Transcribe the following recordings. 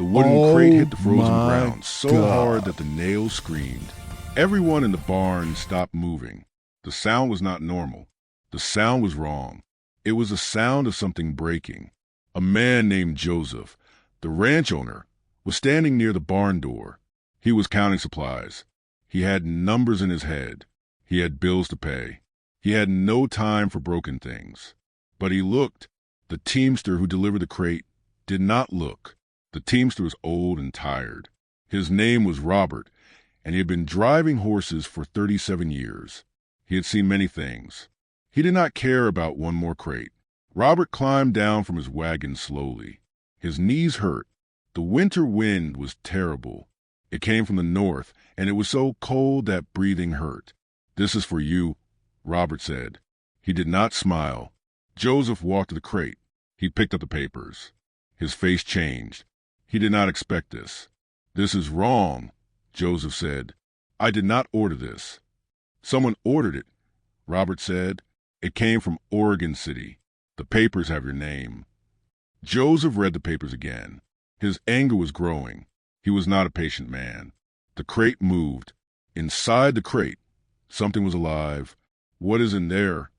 The wooden crate hit the frozen ground so hard that the nails screamed. Everyone in the barn stopped moving. The sound was not normal. The sound was wrong. It was the sound of something breaking. A man named Joseph, the ranch owner, was standing near the barn door. He was counting supplies. He had numbers in his head. He had bills to pay. He had no time for broken things. But he looked. The teamster who delivered the crate did not look. The teamster was old and tired. His name was Robert, and he had been driving horses for 37 years. He had seen many things. He did not care about one more crate. Robert climbed down from his wagon slowly. His knees hurt. The winter wind was terrible. It came from the north, and it was so cold that breathing hurt. "This is for you," Robert said. He did not smile. Joseph walked to the crate. He picked up the papers. His face changed. He did not expect this. "This is wrong," Joseph said. "I did not order this." "Someone ordered it," Robert said. "It came from Oregon City. The papers have your name." Joseph read the papers again. His anger was growing. He was not a patient man. The crate moved. Inside the crate, something was alive. "What is in there?"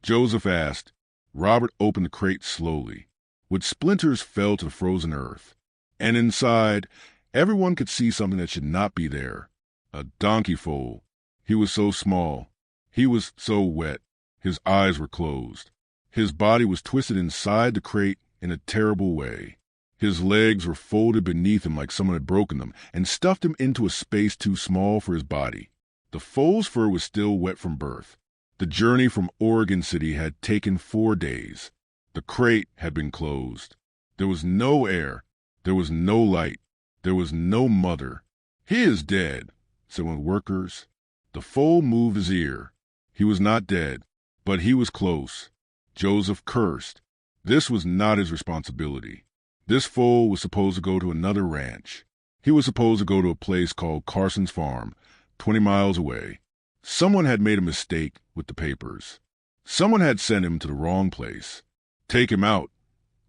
Joseph asked. Robert opened the crate slowly. Wood splinters fell to the frozen earth. And inside, everyone could see something that should not be there. A donkey foal. He was so small. He was so wet. His eyes were closed. His body was twisted inside the crate in a terrible way. His legs were folded beneath him like someone had broken them and stuffed him into a space too small for his body. The foal's fur was still wet from birth. The journey from Oregon City had taken 4 days. The crate had been closed. There was no air. There was no light. There was no mother. "He is dead," said one of the workers. The foal moved his ear. He was not dead, but he was close. Joseph cursed. This was not his responsibility. This foal was supposed to go to another ranch. He was supposed to go to a place called Carson's Farm, 20 miles away. Someone had made a mistake with the papers. Someone had sent him to the wrong place. "Take him out,"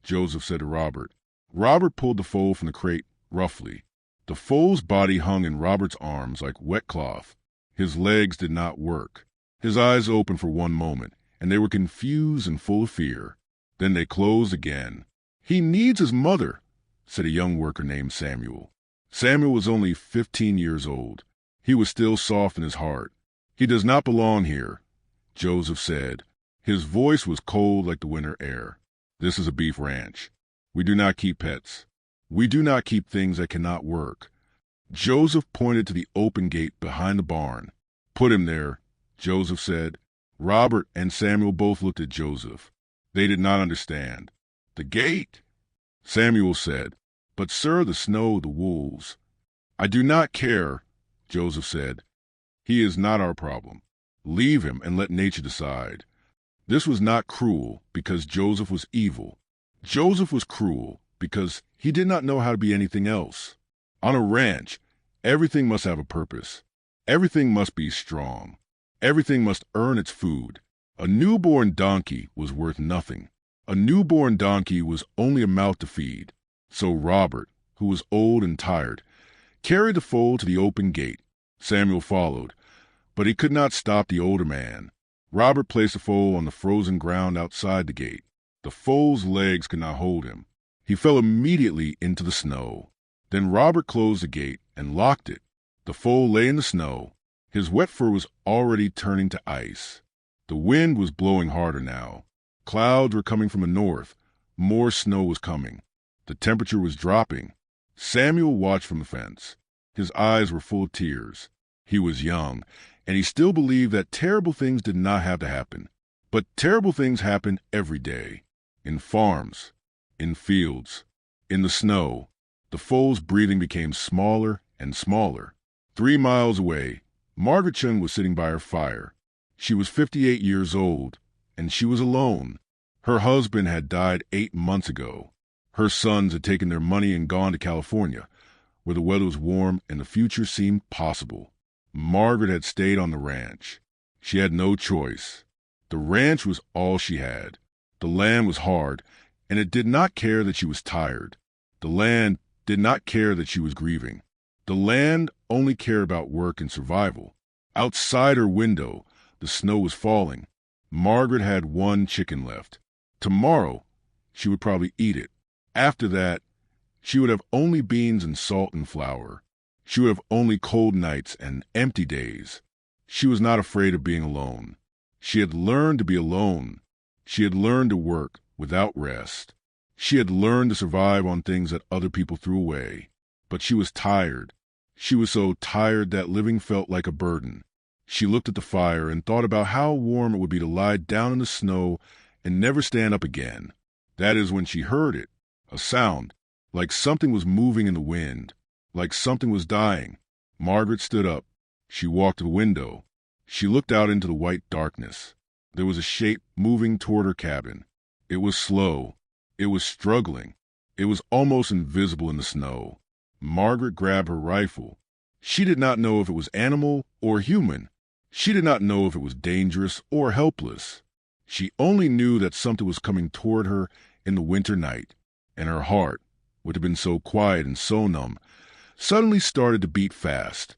Joseph said to Robert. Robert pulled the foal from the crate roughly. The foal's body hung in Robert's arms like wet cloth. His legs did not work. His eyes opened for one moment, and they were confused and full of fear. Then they closed again. "He needs his mother," said a young worker named Samuel. Samuel was only 15 years old. He was still soft in his heart. "He does not belong here," Joseph said. His voice was cold like the winter air. "This is a beef ranch. We do not keep pets. We do not keep things that cannot work." Joseph pointed to the open gate behind the barn. "Put him there," Joseph said. Robert and Samuel both looked at Joseph. They did not understand. "The gate," Samuel said. "But, sir, the snow, the wolves." "I do not care," Joseph said. "He is not our problem. Leave him and let nature decide." This was not cruel because Joseph was evil. Joseph was cruel because he did not know how to be anything else. On a ranch, everything must have a purpose. Everything must be strong. Everything must earn its food. A newborn donkey was worth nothing. A newborn donkey was only a mouth to feed. So Robert, who was old and tired, carried the foal to the open gate. Samuel followed, but he could not stop the older man. Robert placed the foal on the frozen ground outside the gate. The foal's legs could not hold him. He fell immediately into the snow. Then Robert closed the gate and locked it. The foal lay in the snow. His wet fur was already turning to ice. The wind was blowing harder now. Clouds were coming from the north. More snow was coming. The temperature was dropping. Samuel watched from the fence. His eyes were full of tears. He was young, and he still believed that terrible things did not have to happen. But terrible things happen every day. In farms, in fields, in the snow. The foal's breathing became smaller and smaller. 3 miles away, Margaret Chen was sitting by her fire. She was 58 years old, and she was alone. Her husband had died 8 months ago. Her sons had taken their money and gone to California, where the weather was warm and the future seemed possible. Margaret had stayed on the ranch. She had no choice. The ranch was all she had. The land was hard, and it did not care that she was tired. The land did not care that she was grieving. The land only cared about work and survival. Outside her window, the snow was falling. Margaret had one chicken left. Tomorrow, she would probably eat it. After that, she would have only beans and salt and flour. She would have only cold nights and empty days. She was not afraid of being alone. She had learned to be alone. She had learned to work without rest. She had learned to survive on things that other people threw away. But she was tired. She was so tired that living felt like a burden. She looked at the fire and thought about how warm it would be to lie down in the snow and never stand up again. That is when she heard it, a sound, like something was moving in the wind, like something was dying. Margaret stood up. She walked to the window. She looked out into the white darkness. There was a shape moving toward her cabin. It was slow. It was struggling. It was almost invisible in the snow. Margaret grabbed her rifle. She did not know if it was animal or human. She did not know if it was dangerous or helpless. She only knew that something was coming toward her in the winter night, and her heart, which had been so quiet and so numb, suddenly started to beat fast.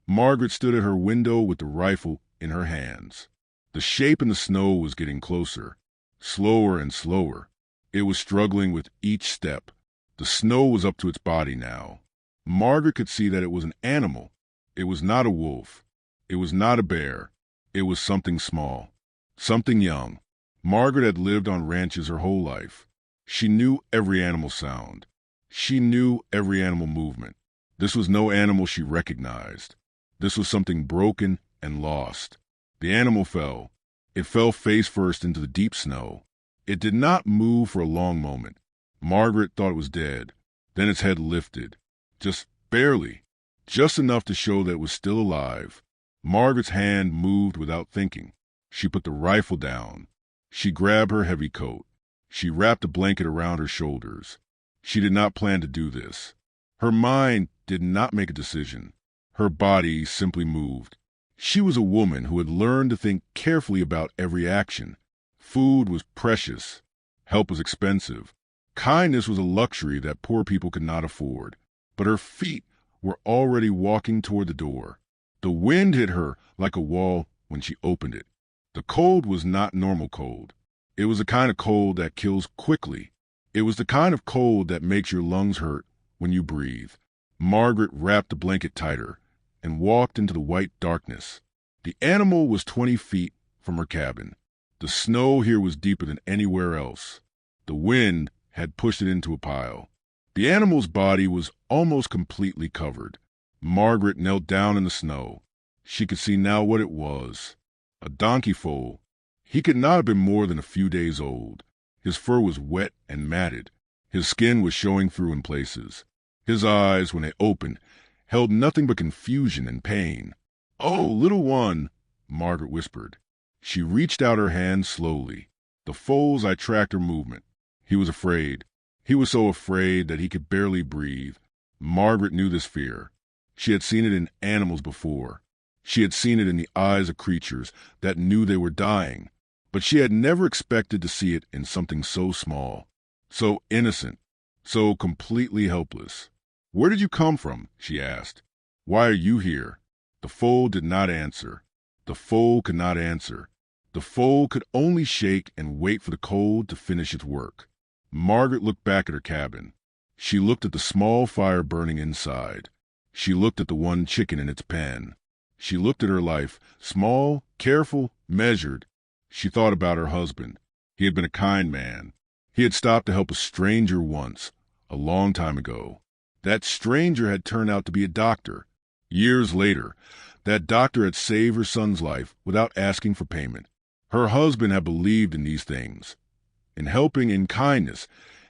Margaret stood at her window with the rifle in her hands. The shape in the snow was getting closer, slower and slower. It was struggling with each step. The snow was up to its body now. Margaret could see that it was an animal. It was not a wolf. It was not a bear. It was something small, something young. Margaret had lived on ranches her whole life. She knew every animal sound. She knew every animal movement. This was no animal she recognized. This was something broken and lost. The animal fell. It fell face first into the deep snow. It did not move for a long moment. Margaret thought it was dead. Then its head lifted. Just barely. Just enough to show that it was still alive. Margaret's hand moved without thinking. She put the rifle down. She grabbed her heavy coat. She wrapped a blanket around her shoulders. She did not plan to do this. Her mind did not make a decision. Her body simply moved. She was a woman who had learned to think carefully about every action. Food was precious. Help was expensive. Kindness was a luxury that poor people could not afford. But her feet were already walking toward the door. The wind hit her like a wall when she opened it. The cold was not normal cold. It was the kind of cold that kills quickly. It was the kind of cold that makes your lungs hurt when you breathe. Margaret wrapped the blanket tighter and walked into the white darkness. The animal was 20 feet from her cabin. The snow here was deeper than anywhere else. The wind had pushed it into a pile. The animal's body was almost completely covered. Margaret knelt down in the snow. She could see now what it was. A donkey foal. He could not have been more than a few days old. His fur was wet and matted. His skin was showing through in places. His eyes, when they opened, held nothing but confusion and pain. "Oh, little one," Margaret whispered. She reached out her hand slowly. The foal's eye tracked her movement. He was afraid. He was so afraid that he could barely breathe. Margaret knew this fear. She had seen it in animals before. She had seen it in the eyes of creatures that knew they were dying. But she had never expected to see it in something so small, so innocent, so completely helpless. "Where did you come from?" she asked. "Why are you here?" The foal did not answer. The foal could not answer. The foal could only shake and wait for the cold to finish its work. Margaret looked back at her cabin. She looked at the small fire burning inside. She looked at the one chicken in its pen. She looked at her life, small, careful, measured. She thought about her husband. He had been a kind man. He had stopped to help a stranger once, a long time ago. That stranger had turned out to be a doctor. Years later, that doctor had saved her son's life without asking for payment. Her husband had believed in these things, in helping, in kindness,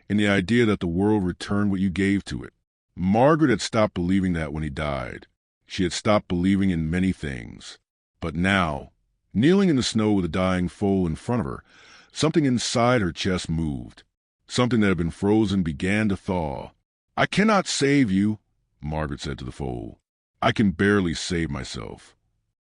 in the idea that the world returned what you gave to it. Margaret had stopped believing that when he died. She had stopped believing in many things. But now, kneeling in the snow with a dying foal in front of her, something inside her chest moved. Something that had been frozen began to thaw. "I cannot save you," Margaret said to the foal. "I can barely save myself."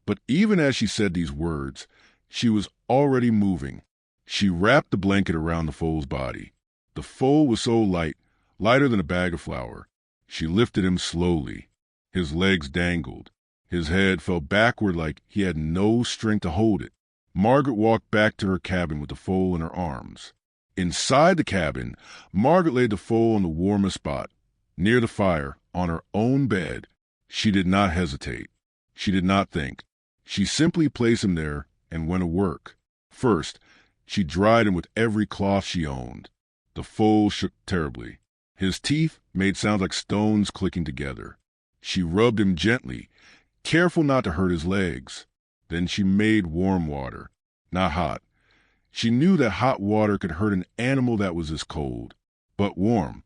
But even as she said these words, she was already moving. She wrapped the blanket around the foal's body. The foal was so light, lighter than a bag of flour. She lifted him slowly. His legs dangled. His head fell backward like he had no strength to hold it. Margaret walked back to her cabin with the foal in her arms. Inside the cabin, Margaret laid the foal on the warmest spot, near the fire, on her own bed. She did not hesitate. She did not think. She simply placed him there and went to work. First, she dried him with every cloth she owned. The foal shook terribly. His teeth made sounds like stones clicking together. She rubbed him gently, careful not to hurt his legs. Then she made warm water, not hot. She knew that hot water could hurt an animal that was this cold, but warm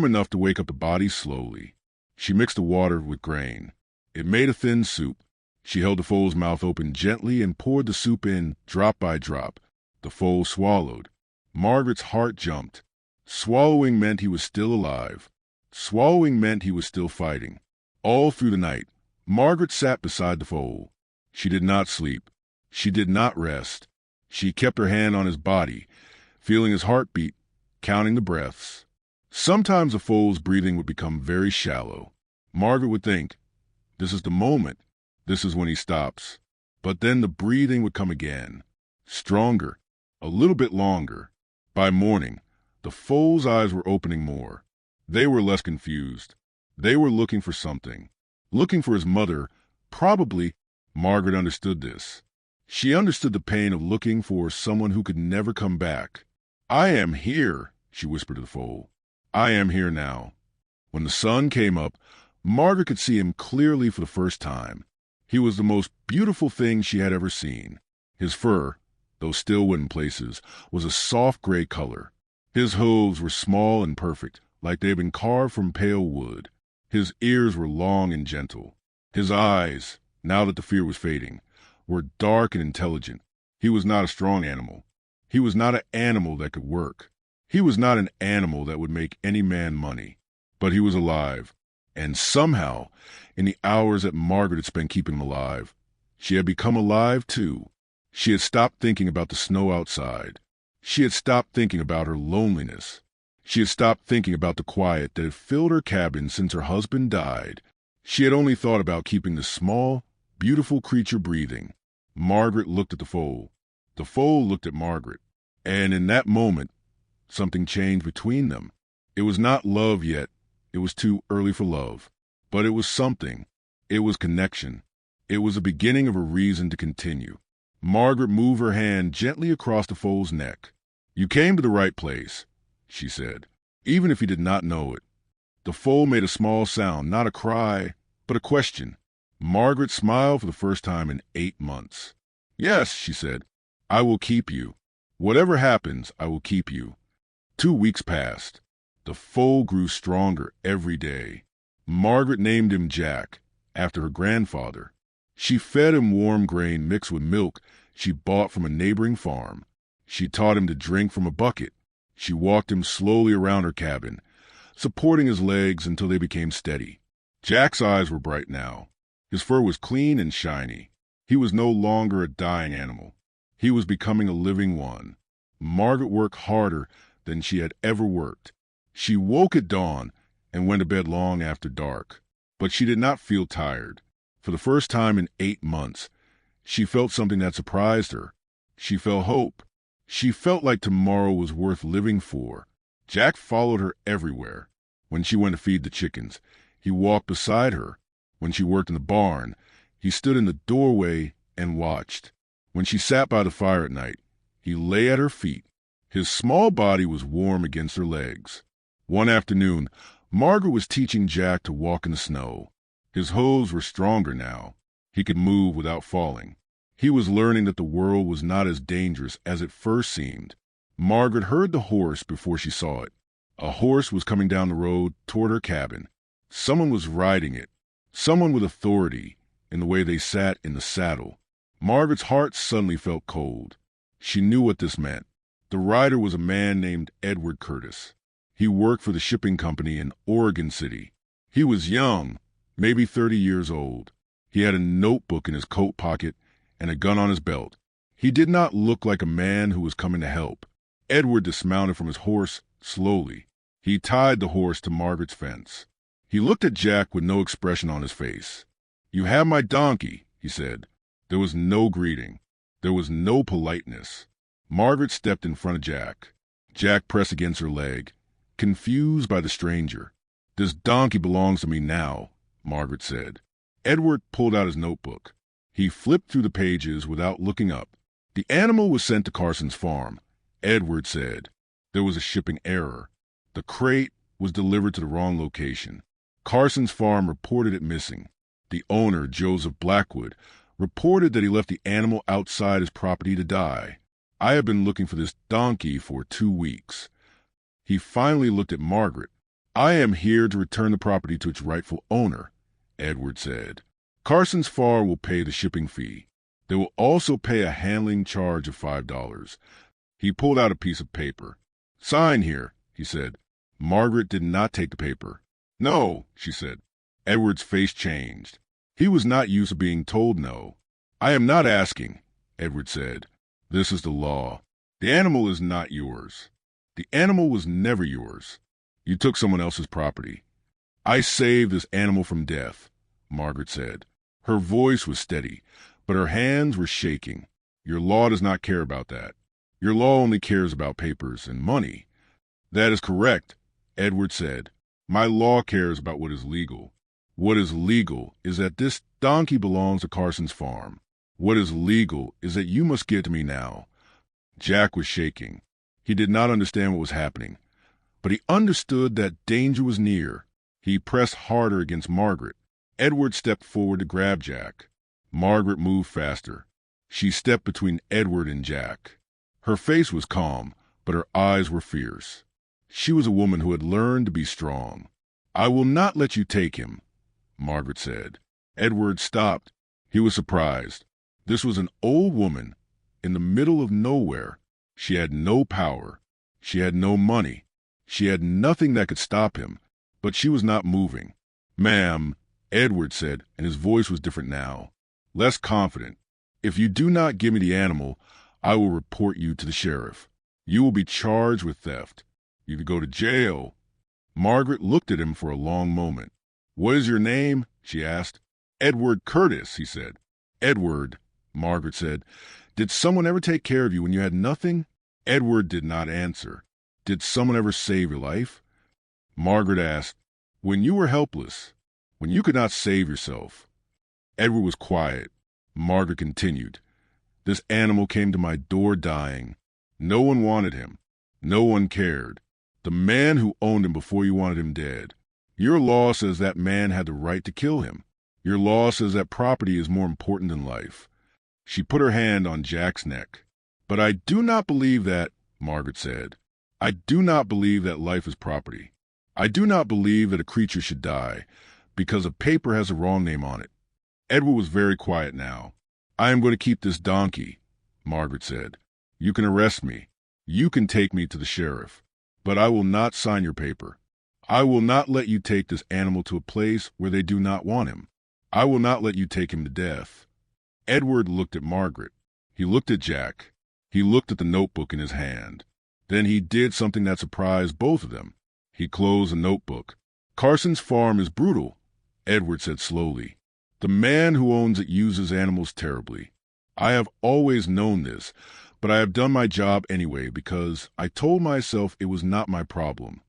enough to wake up the body slowly. She mixed the water with grain. It made a thin soup. She held the foal's mouth open gently and poured the soup in drop by drop. The foal swallowed. Margaret's heart jumped. Swallowing meant he was still alive. Swallowing meant he was still fighting. All through the night, Margaret sat beside the foal. She did not sleep. She did not rest. She kept her hand on his body, feeling his heartbeat, counting the breaths. Sometimes the foal's breathing would become very shallow. Margaret would think, "This is the moment. This is when he stops." But then the breathing would come again, stronger, a little bit longer. By morning, the foal's eyes were opening more. They were less confused. They were looking for something. Looking for his mother, probably. Margaret understood this. She understood the pain of looking for someone who could never come back. "I am here," she whispered to the foal. "I am here now." When the sun came up, Margaret could see him clearly for the first time. He was the most beautiful thing she had ever seen. His fur, though still wet in places, was a soft gray color. His hooves were small and perfect, like they had been carved from pale wood. His ears were long and gentle. His eyes, now that the fear was fading, were dark and intelligent. He was not a strong animal. He was not an animal that could work. He was not an animal that would make any man money. But he was alive. And somehow, in the hours that Margaret had spent keeping him alive, she had become alive too. She had stopped thinking about the snow outside. She had stopped thinking about her loneliness. She had stopped thinking about the quiet that had filled her cabin since her husband died. She had only thought about keeping the small, beautiful creature breathing. Margaret looked at the foal. The foal looked at Margaret. And in that moment, something changed between them. It was not love yet. It was too early for love. But it was something. It was connection. It was the beginning of a reason to continue. Margaret moved her hand gently across the foal's neck. "You came to the right place," she said, even if he did not know it. The foal made a small sound, not a cry, but a question. Margaret smiled for the first time in 8 months. "Yes," she said, "I will keep you. Whatever happens, I will keep you." 2 weeks passed. The foal grew stronger every day. Margaret named him Jack, after her grandfather. She fed him warm grain mixed with milk she bought from a neighboring farm. She taught him to drink from a bucket. She walked him slowly around her cabin, supporting his legs until they became steady. Jack's eyes were bright now. His fur was clean and shiny. He was no longer a dying animal. He was becoming a living one. Margaret worked harder than she had ever worked. She woke at dawn and went to bed long after dark. But she did not feel tired. For the first time in 8 months, she felt something that surprised her. She felt hope. She felt like tomorrow was worth living for. Jack followed her everywhere. When she went to feed the chickens, he walked beside her. When she worked in the barn, he stood in the doorway and watched. When she sat by the fire at night, he lay at her feet. His small body was warm against her legs. One afternoon, Margaret was teaching Jack to walk in the snow. His hooves were stronger now. He could move without falling. He was learning that the world was not as dangerous as it first seemed. Margaret heard the horse before she saw it. A horse was coming down the road toward her cabin. Someone was riding it. Someone with authority in the way they sat in the saddle. Margaret's heart suddenly felt cold. She knew what this meant. The rider was a man named Edward Curtis. He worked for the shipping company in Oregon City. He was young, maybe 30 years old. He had a notebook in his coat pocket and a gun on his belt. He did not look like a man who was coming to help. Edward dismounted from his horse slowly. He tied the horse to Margaret's fence. He looked at Jack with no expression on his face. "You have my donkey," he said. There was no greeting. There was no politeness. Margaret stepped in front of Jack. Jack pressed against her leg, confused by the stranger. "This donkey belongs to me now," Margaret said. Edward pulled out his notebook. He flipped through the pages without looking up. "The animal was sent to Carson's farm," Edward said. There was a shipping error. The crate was delivered to the wrong location. Carson's farm reported it missing. The owner, Joseph Blackwood, reported that he left the animal outside his property to die. "I have been looking for this donkey for 2 weeks." He finally looked at Margaret. "I am here to return the property to its rightful owner," Edward said. "Carson's farm will pay the shipping fee. They will also pay a handling charge of $5. He pulled out a piece of paper. "Sign here," he said. Margaret did not take the paper. "No," she said. Edward's face changed. He was not used to being told no. "I am not asking," Edward said. "This is the law. The animal is not yours. The animal was never yours. You took someone else's property." "I saved this animal from death," Margaret said. Her voice was steady, but her hands were shaking. "Your law does not care about that. Your law only cares about papers and money." "That is correct," Edward said. "My law cares about what is legal. What is legal is that this donkey belongs to Carson's farm. What is legal is that you must give it to me now." Jack was shaking. He did not understand what was happening, but he understood that danger was near. He pressed harder against Margaret. Edward stepped forward to grab Jack. Margaret moved faster. She stepped between Edward and Jack. Her face was calm, but her eyes were fierce. She was a woman who had learned to be strong. "I will not let you take him," Margaret said. Edward stopped. He was surprised. This was an old woman in the middle of nowhere. She had no power. She had no money. She had nothing that could stop him, but she was not moving. "Ma'am," Edward said, and his voice was different now, less confident. "If you do not give me the animal, I will report you to the sheriff. You will be charged with theft. You could go to jail." Margaret looked at him for a long moment. "What is your name?" she asked. "Edward Curtis," he said. "Edward," Margaret said. "Did someone ever take care of you when you had nothing?" Edward did not answer. "Did someone ever save your life?" Margaret asked. "When you were helpless, when you could not save yourself." Edward was quiet. Margaret continued. "This animal came to my door dying. No one wanted him. No one cared. The man who owned him before you wanted him dead. Your law says that man had the right to kill him. Your law says that property is more important than life." She put her hand on Jack's neck. "But I do not believe that," Margaret said. "I do not believe that life is property. I do not believe that a creature should die because a paper has a wrong name on it." Edward was very quiet now. "I am going to keep this donkey," Margaret said. "You can arrest me. You can take me to the sheriff. But I will not sign your paper. I will not let you take this animal to a place where they do not want him. I will not let you take him to death." Edward looked at Margaret. He looked at Jack. He looked at the notebook in his hand. Then he did something that surprised both of them. He closed the notebook. "Carson's farm is brutal," Edward said slowly. "The man who owns it uses animals terribly. I have always known this, but I have done my job anyway because I told myself it was not my problem."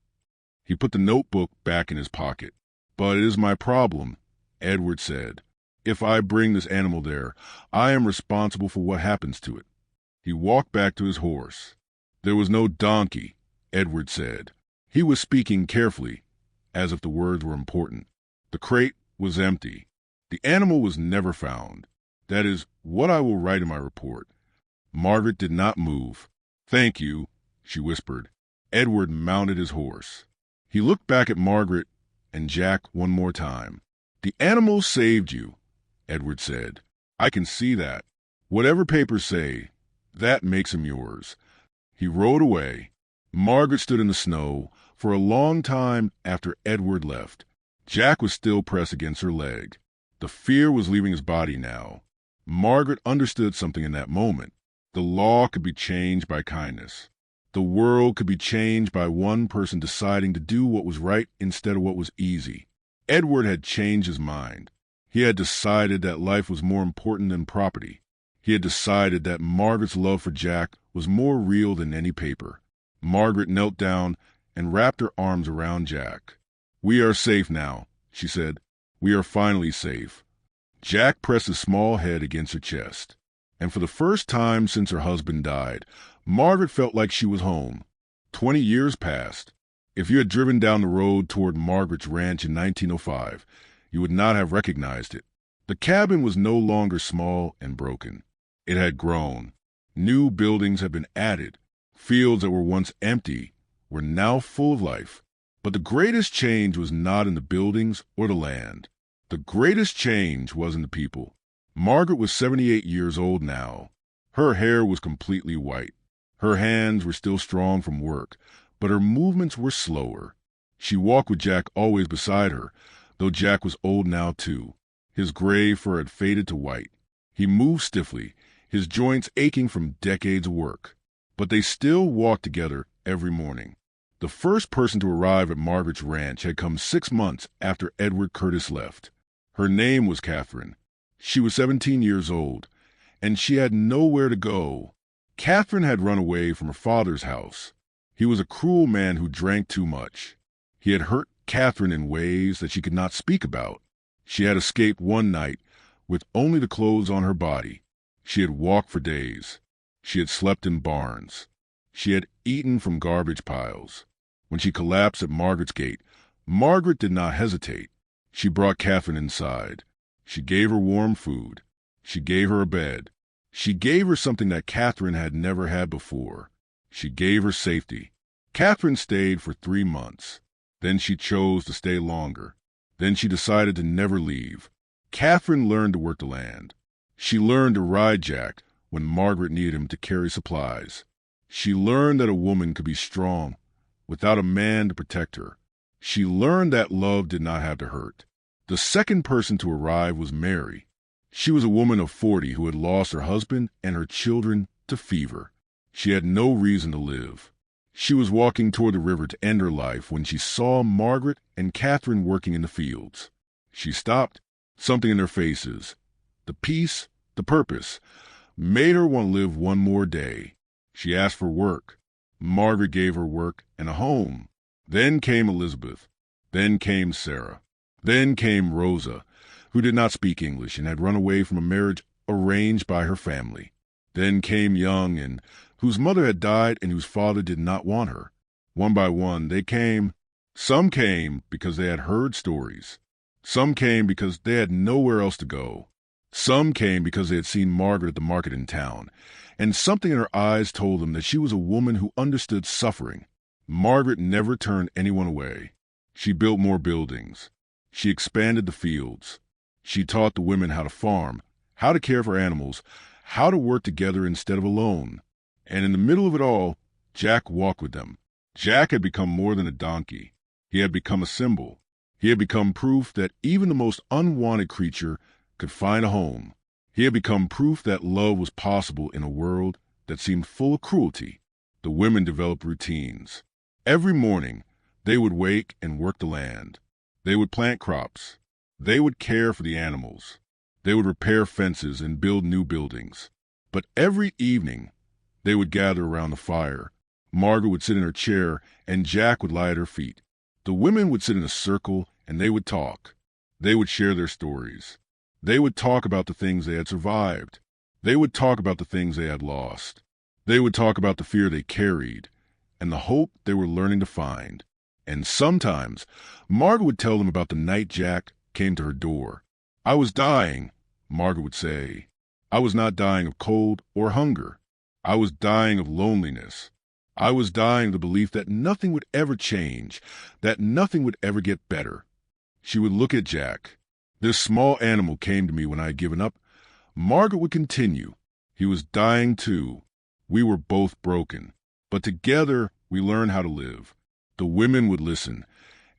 He put the notebook back in his pocket. "But it is my problem," Edward said. "If I bring this animal there, I am responsible for what happens to it." He walked back to his horse. "There was no donkey," Edward said. He was speaking carefully, as if the words were important. "The crate was empty. The animal was never found. That is what I will write in my report." Margaret did not move. "Thank you," she whispered. Edward mounted his horse. He looked back at Margaret and Jack one more time. "The animal saved you," Edward said. "I can see that. Whatever papers say, that makes him yours." He rode away. Margaret stood in the snow for a long time after Edward left. Jack was still pressed against her leg. The fear was leaving his body now. Margaret understood something in that moment. The law could be changed by kindness. The world could be changed by one person deciding to do what was right instead of what was easy. Edward had changed his mind. He had decided that life was more important than property. He had decided that Margaret's love for Jack was more real than any paper. Margaret knelt down and wrapped her arms around Jack. "We are safe now," she said. "We are finally safe." Jack pressed his small head against her chest. And for the first time since her husband died, Margaret felt like she was home. 20 years passed. If you had driven down the road toward Margaret's ranch in 1905, you would not have recognized it. The cabin was no longer small and broken. It had grown. New buildings had been added. Fields that were once empty were now full of life. But the greatest change was not in the buildings or the land. The greatest change was in the people. Margaret was 78 years old now. Her hair was completely white. Her hands were still strong from work, but her movements were slower. She walked with Jack always beside her, though Jack was old now too. His gray fur had faded to white. He moved stiffly, his joints aching from decades of work. But they still walked together every morning. The first person to arrive at Margaret's ranch had come 6 months after Edward Curtis left. Her name was Catherine. She was 17 years old, and she had nowhere to go. Catherine had run away from her father's house. He was a cruel man who drank too much. He had hurt Catherine in ways that she could not speak about. She had escaped one night with only the clothes on her body. She had walked for days. She had slept in barns. She had eaten from garbage piles. When she collapsed at Margaret's gate, Margaret did not hesitate. She brought Catherine inside. She gave her warm food. She gave her a bed. She gave her something that Catherine had never had before. She gave her safety. Catherine stayed for 3 months. Then she chose to stay longer. Then she decided to never leave. Catherine learned to work the land. She learned to ride Jack when Margaret needed him to carry supplies. She learned that a woman could be strong without a man to protect her. She learned that love did not have to hurt. The second person to arrive was Mary. She was a woman of 40 who had lost her husband and her children to fever. She had no reason to live. She was walking toward the river to end her life when she saw Margaret and Catherine working in the fields. She stopped. Something in their faces, the peace, the purpose, made her want to live one more day. She asked for work. Margaret gave her work and a home. Then came Elizabeth. Then came Sarah. Then came Rosa, who did not speak English and had run away from a marriage arranged by her family. Then came Young, and whose mother had died and whose father did not want her. One by one they came. Some came because they had heard stories. Some came because they had nowhere else to go. Some came because they had seen Margaret at the market in town, and something in her eyes told them that she was a woman who understood suffering. Margaret never turned anyone away. She built more buildings. She expanded the fields. She taught the women how to farm, how to care for animals, how to work together instead of alone. And in the middle of it all, Jack walked with them. Jack had become more than a donkey. He had become a symbol. He had become proof that even the most unwanted creature could find a home. He had become proof that love was possible in a world that seemed full of cruelty. The women developed routines. Every morning, they would wake and work the land. They would plant crops. They would care for the animals. They would repair fences and build new buildings. But every evening, they would gather around the fire. Margaret would sit in her chair, and Jack would lie at her feet. The women would sit in a circle, and they would talk. They would share their stories. They would talk about the things they had survived. They would talk about the things they had lost. They would talk about the fear they carried and the hope they were learning to find. And sometimes, Margaret would tell them about the night Jack came to her door. "I was dying," Margaret would say. "I was not dying of cold or hunger. I was dying of loneliness. I was dying of the belief that nothing would ever change, that nothing would ever get better." She would look at Jack. "This small animal came to me when I had given up." Margaret would continue. "He was dying too. We were both broken. But together we learned how to live." The women would listen,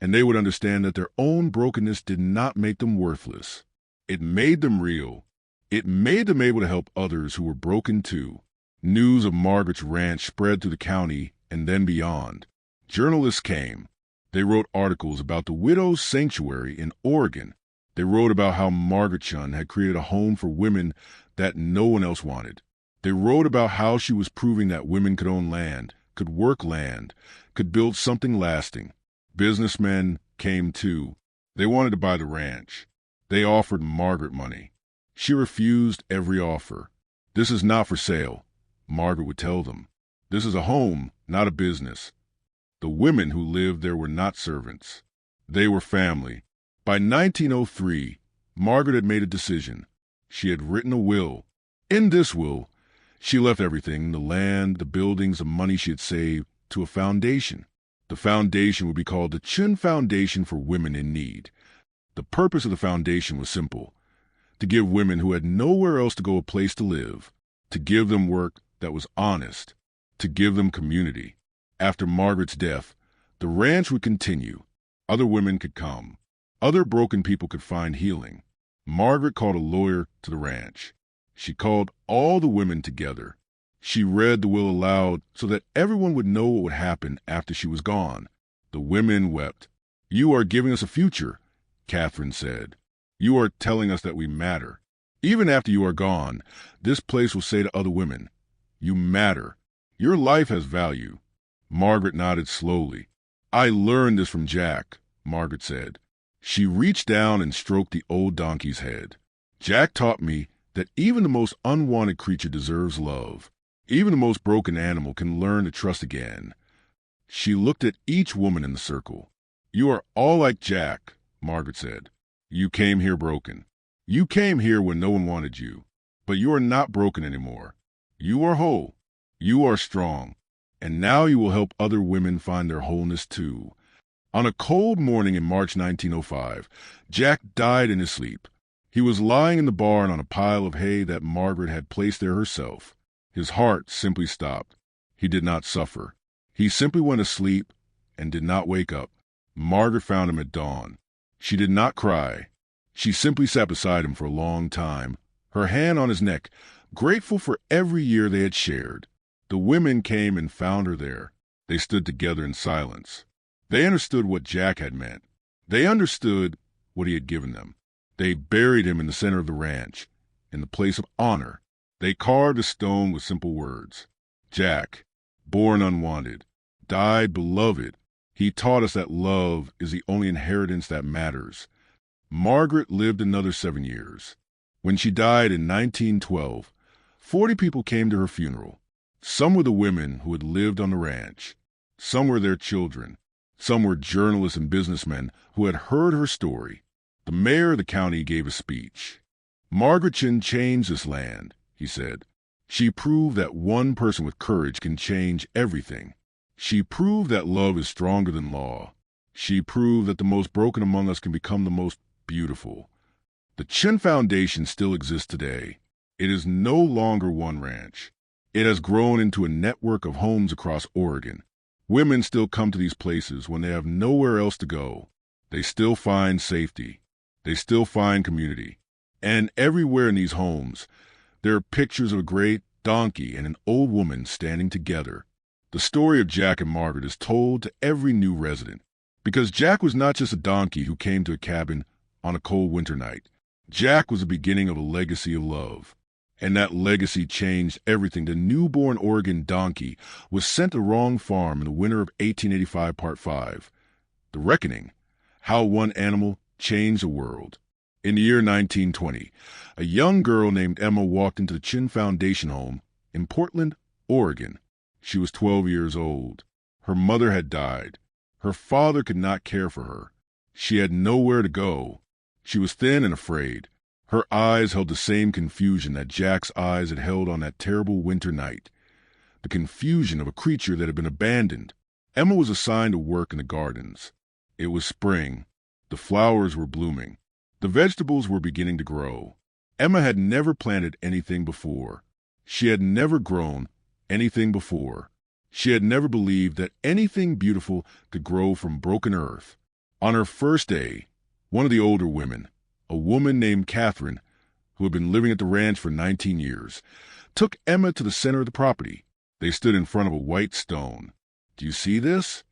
and they would understand that their own brokenness did not make them worthless. It made them real. It made them able to help others who were broken too. News of Margaret's ranch spread through the county and then beyond. Journalists came. They wrote articles about the Widow's Sanctuary in Oregon. They wrote about how Margaret Chen had created a home for women that no one else wanted. They wrote about how she was proving that women could own land, could work land, could build something lasting. Businessmen came too. They wanted to buy the ranch. They offered Margaret money. She refused every offer. "This is not for sale," Margaret would tell them. "This is a home, not a business." The women who lived there were not servants. They were family. By 1903, Margaret had made a decision. She had written a will. In this will, she left everything, the land, the buildings, the money she had saved, to a foundation. The foundation would be called the Chen Foundation for Women in Need. The purpose of the foundation was simple: to give women who had nowhere else to go a place to live, to give them work that was honest, to give them community. After Margaret's death, the ranch would continue. Other women could come. Other broken people could find healing. Margaret called a lawyer to the ranch. She called all the women together. She read the will aloud so that everyone would know what would happen after she was gone. The women wept. "You are giving us a future," Catherine said. "You are telling us that we matter. Even after you are gone, this place will say to other women, 'You matter. Your life has value.'" Margaret nodded slowly. "I learned this from Jack," Margaret said. She reached down and stroked the old donkey's head. "Jack taught me that even the most unwanted creature deserves love. Even the most broken animal can learn to trust again." She looked at each woman in the circle. "You are all like Jack," Margaret said. "You came here broken. You came here when no one wanted you. But you are not broken anymore. You are whole. You are strong. And now you will help other women find their wholeness too." On a cold morning in March 1905, Jack died in his sleep. He was lying in the barn on a pile of hay that Margaret had placed there herself. His heart simply stopped. He did not suffer. He simply went to sleep and did not wake up. Margaret found him at dawn. She did not cry. She simply sat beside him for a long time, her hand on his neck, grateful for every year they had shared. The women came and found her there. They stood together in silence. They understood what Jack had meant. They understood what he had given them. They buried him in the center of the ranch, in the place of honor. They carved a stone with simple words. "Jack, born unwanted, died beloved. He taught us that love is the only inheritance that matters." Margaret lived another 7 years. When she died in 1912, 40 people came to her funeral. Some were the women who had lived on the ranch. Some were their children. Some were journalists and businessmen who had heard her story. The mayor of the county gave a speech. "Margaret Chen changed this land," he said. "She proved that one person with courage can change everything. She proved that love is stronger than law. She proved that the most broken among us can become the most beautiful." The Chen Foundation still exists today. It is no longer one ranch. It has grown into a network of homes across Oregon. Women still come to these places when they have nowhere else to go. They still find safety. They still find community. And everywhere in these homes, there are pictures of a great donkey and an old woman standing together. The story of Jack and Margaret is told to every new resident, because Jack was not just a donkey who came to a cabin on a cold winter night. Jack was the beginning of a legacy of love. And that legacy changed everything. The newborn Oregon donkey was sent to the wrong farm in the winter of 1885, Part 5. The Reckoning, How One Animal Changed the World. In the year 1920, a young girl named Emma walked into the Chen Foundation home in Portland, Oregon. She was 12 years old. Her mother had died. Her father could not care for her. She had nowhere to go. She was thin and afraid. Her eyes held the same confusion that Jack's eyes had held on that terrible winter night, the confusion of a creature that had been abandoned. Emma was assigned to work in the gardens. It was spring. The flowers were blooming. The vegetables were beginning to grow. Emma had never planted anything before. She had never grown anything before. She had never believed that anything beautiful could grow from broken earth. On her first day, one of the older women, a woman named Catherine, who had been living at the ranch for 19 years, took Emma to the center of the property. They stood in front of a white stone. "Do you see this?"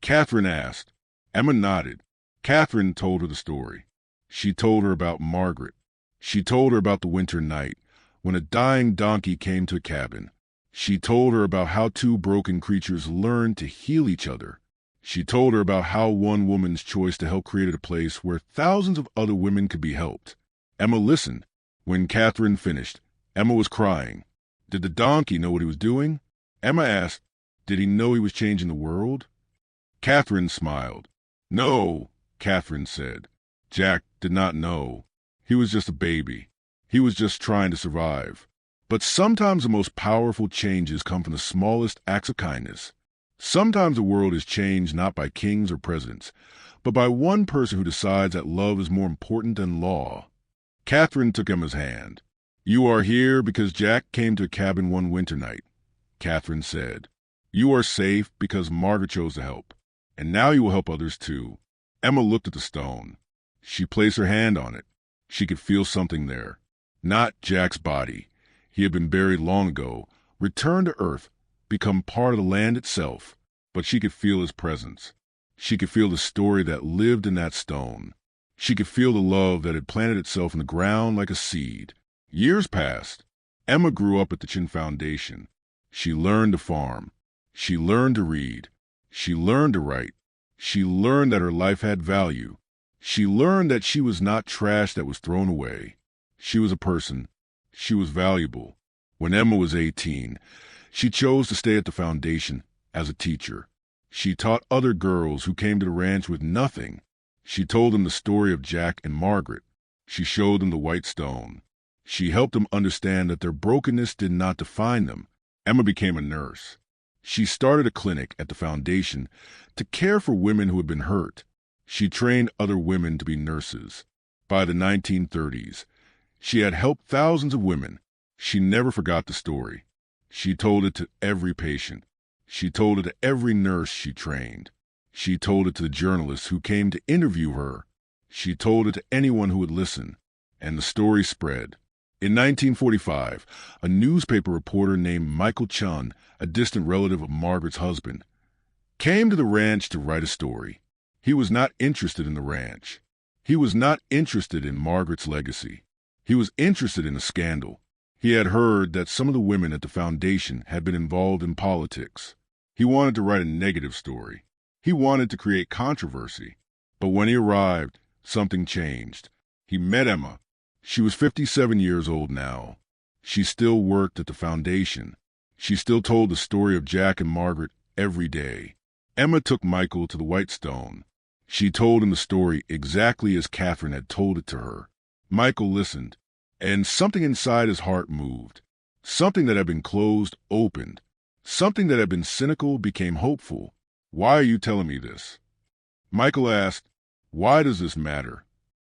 Catherine asked. Emma nodded. Catherine told her the story. She told her about Margaret. She told her about the winter night, when a dying donkey came to a cabin. She told her about how two broken creatures learned to heal each other. She told her about how one woman's choice to help created a place where thousands of other women could be helped. Emma listened. When Catherine finished, Emma was crying. Did the donkey know what he was doing? Emma asked. Did he know he was changing the world? Catherine smiled. No, Catherine said. Jack did not know. He was just a baby. He was just trying to survive. But sometimes the most powerful changes come from the smallest acts of kindness. Sometimes the world is changed not by kings or presidents, but by one person who decides that love is more important than law. Catherine took Emma's hand. You are here because Jack came to a cabin one winter night, Catherine said. You are safe because Margaret chose to help, and now you will help others too. Emma looked at the stone. She placed her hand on it. She could feel something there. Not Jack's body. He had been buried long ago, returned to earth, become part of the land itself, but she could feel his presence. She could feel the story that lived in that stone. She could feel the love that had planted itself in the ground like a seed. Years passed. Emma grew up at the Chen Foundation. She learned to farm. She learned to read. She learned to write. She learned that her life had value. She learned that she was not trash that was thrown away. She was a person. She was valuable. When Emma was 18, she chose to stay at the foundation as a teacher. She taught other girls who came to the ranch with nothing. She told them the story of Jack and Margaret. She showed them the white stone. She helped them understand that their brokenness did not define them. Emma became a nurse. She started a clinic at the foundation to care for women who had been hurt. She trained other women to be nurses. By the 1930s, she had helped thousands of women. She never forgot the story. She told it to every patient. She told it to every nurse she trained. She told it to the journalists who came to interview her. She told it to anyone who would listen. And the story spread. In 1945, a newspaper reporter named Margaret Chen, a distant relative of Margaret's husband, came to the ranch to write a story. He was not interested in the ranch. He was not interested in Margaret's legacy. He was interested in a scandal. He had heard that some of the women at the foundation had been involved in politics. He wanted to write a negative story. He wanted to create controversy. But when he arrived, something changed. He met Emma. She was 57 years old now. She still worked at the foundation. She still told the story of Jack and Margaret every day. Emma took Michael to the White Stone. She told him the story exactly as Catherine had told it to her. Michael listened, and something inside his heart moved. Something that had been closed opened. Something that had been cynical became hopeful. Why are you telling me this? Michael asked, why does this matter?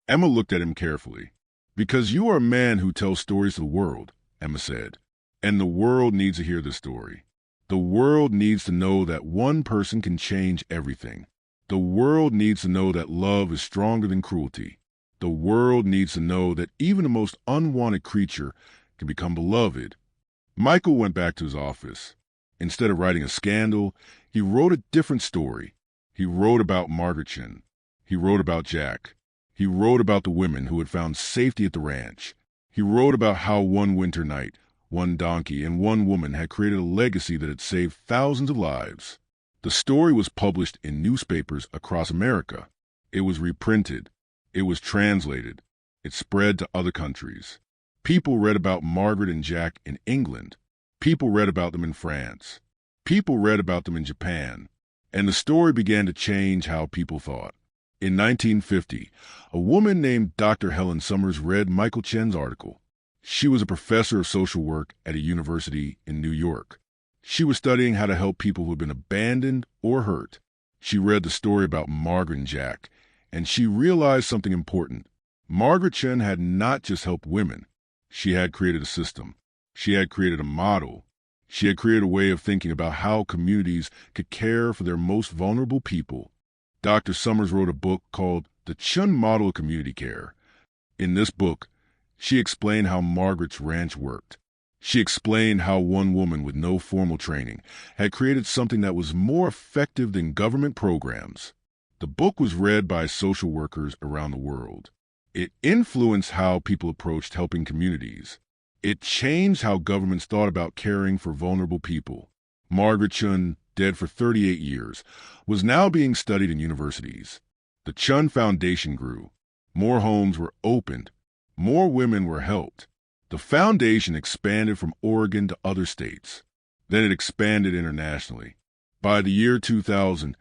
Emma looked at him carefully. Because you are a man who tells stories to the world, Emma said. And the world needs to hear this story. The world needs to know that one person can change everything. The world needs to know that love is stronger than cruelty. The world needs to know that even the most unwanted creature can become beloved. Michael went back to his office. Instead of writing a scandal, he wrote a different story. He wrote about Margaret Chen. He wrote about Jack. He wrote about the women who had found safety at the ranch. He wrote about how one winter night, one donkey and one woman had created a legacy that had saved thousands of lives. The story was published in newspapers across America. It was reprinted. It was translated. It spread to other countries. People read about Margaret and Jack in England. People read about them in France. People read about them in Japan. And the story began to change how people thought. In 1950, a woman named Dr. Helen Summers read Margaret Chen's article. She was a professor of social work at a university in New York. She was studying how to help people who had been abandoned or hurt. She read the story about Margaret and Jack, and she realized something important. Margaret Chen had not just helped women. She had created a system. She had created a model. She had created a way of thinking about how communities could care for their most vulnerable people. Dr. Summers wrote a book called The Chen Model of Community Care. In this book, she explained how Margaret's ranch worked. She explained how one woman with no formal training had created something that was more effective than government programs. The book was read by social workers around the world. It influenced how people approached helping communities. It changed how governments thought about caring for vulnerable people. Margaret Chen, dead for 38 years, was now being studied in universities. The Chen Foundation grew. More homes were opened. More women were helped. The foundation expanded from Oregon to other states. Then it expanded internationally. By the year 2000,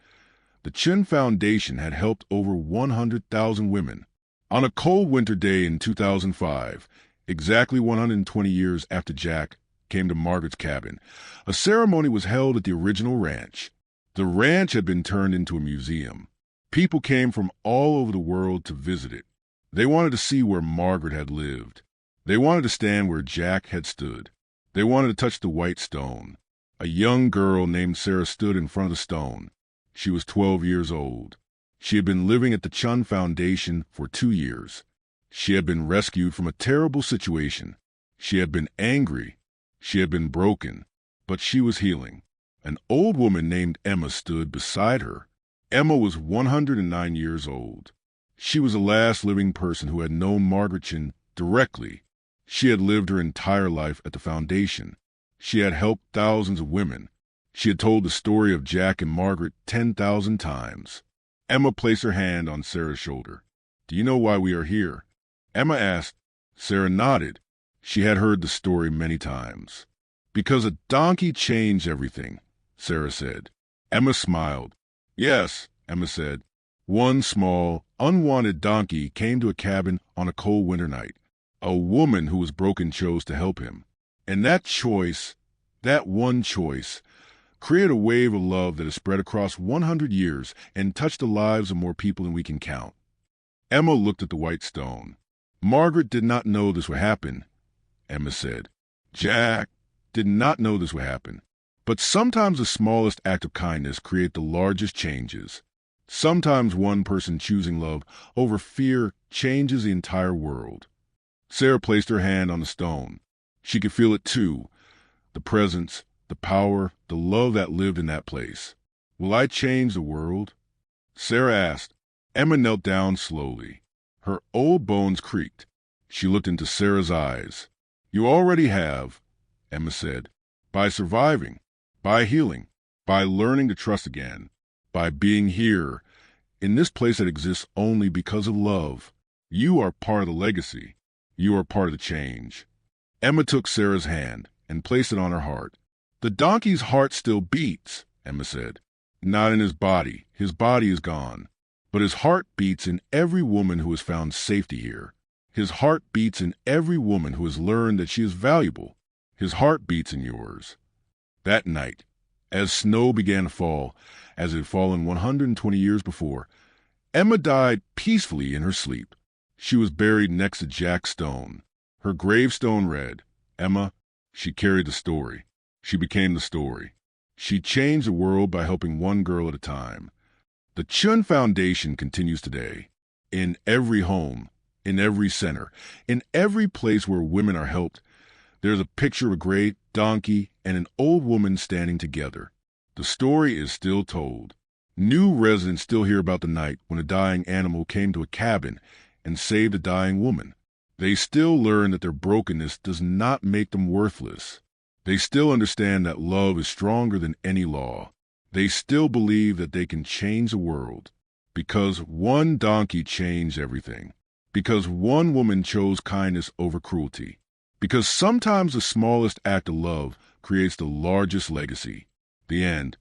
the Chen Foundation had helped over 100,000 women. On a cold winter day in 2005, exactly 120 years after Jack came to Margaret's cabin, a ceremony was held at the original ranch. The ranch had been turned into a museum. People came from all over the world to visit it. They wanted to see where Margaret had lived. They wanted to stand where Jack had stood. They wanted to touch the white stone. A young girl named Sarah stood in front of the stone. She was 12 years old. She had been living at the Chen Foundation for 2 years. She had been rescued from a terrible situation. She had been angry. She had been broken. But she was healing. An old woman named Emma stood beside her. Emma was 109 years old. She was the last living person who had known Margaret Chen directly. She had lived her entire life at the foundation. She had helped thousands of women. She had told the story of Jack and Margaret 10,000 times. Emma placed her hand on Sarah's shoulder. "Do you know why we are here?" Emma asked. Sarah nodded. She had heard the story many times. "Because a donkey changed everything," Sarah said. Emma smiled. "Yes," Emma said. "One small, unwanted donkey came to a cabin on a cold winter night. A woman who was broken chose to help him. And that choice, that one choice, created a wave of love that has spread across 100 years and touched the lives of more people than we can count." Emma looked at the white stone. "Margaret did not know this would happen," Emma said. "Jack did not know this would happen. But sometimes the smallest act of kindness creates the largest changes. Sometimes one person choosing love over fear changes the entire world." Sarah placed her hand on the stone. She could feel it too, the presence, the power, the love that lived in that place. "Will I change the world?" Sarah asked. Emma knelt down slowly. Her old bones creaked. She looked into Sarah's eyes. "You already have," Emma said, "by surviving, by healing, by learning to trust again, by being here, in this place that exists only because of love. You are part of the legacy. You are part of the change." Emma took Sarah's hand and placed it on her heart. "The donkey's heart still beats," Emma said. "Not in his body. His body is gone. But his heart beats in every woman who has found safety here. His heart beats in every woman who has learned that she is valuable. His heart beats in yours." That night, as snow began to fall, as it had fallen 120 years before, Emma died peacefully in her sleep. She was buried next to Jack Stone. Her gravestone read, "Emma, she carried the story. She became the story. She changed the world by helping one girl at a time." The Chen Foundation continues today. In every home, in every center, in every place where women are helped, there's a picture of a great donkey and an old woman standing together. The story is still told. New residents still hear about the night when a dying animal came to a cabin and saved a dying woman. They still learn that their brokenness does not make them worthless. They still understand that love is stronger than any law. They still believe that they can change the world. Because one donkey changed everything. Because one woman chose kindness over cruelty. Because sometimes the smallest act of love creates the largest legacy. The end.